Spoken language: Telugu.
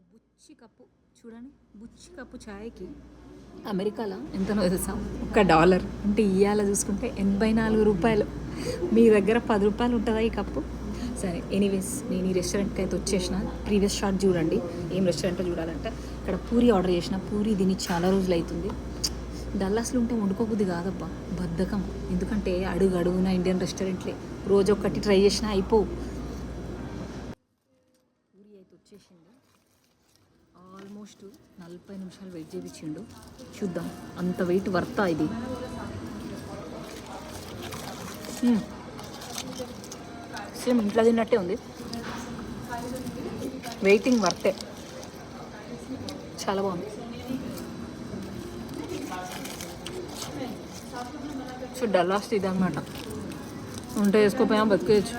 బుచ్చి కప్పు చూడండి. బుచ్చి కప్పు ఛాయ్కి అమెరికాలో ఎంతనో తెలుసా? $1 అంటే ఇవాళ చూసుకుంటే 84 రూపాయలు. మీ దగ్గర 10 రూపాయలు ఉంటుందా ఈ కప్పు? సరే, ఎనీవేస్ నేను ఈ రెస్టారెంట్కి అయితే వచ్చేసిన. ప్రీవియస్ షాట్ చూడండి, ఏం రెస్టారెంట్లో చూడాలంటే ఇక్కడ పూరి ఆర్డర్ చేసిన. పూరి దీన్ని చాలా రోజులు అవుతుంది. డల్లాస్లో ఉంటే వండుకోబుద్ది కాదబ్బా, బద్ధకం. ఎందుకంటే అడుగు అడుగున ఇండియన్ రెస్టారెంట్లే, రోజు ఒక్కటి ట్రై చేసినా అయిపోవు. పూరి అయితే వచ్చేసింది. ఆల్మోస్ట్ 40 నిమిషాలు వెయిట్ చేయించిండు. చూద్దాం అంత వెయిట్ వర్తా ఇది. సేమ్ ఇంట్లో తిన్నట్టే ఉంది. వెయిటింగ్ వర్తే, చాలా బాగుంది. సో డల్లాస్ ఇది అనమాట. ఉంటే వేసుకోపోయా బతికేయచ్చు.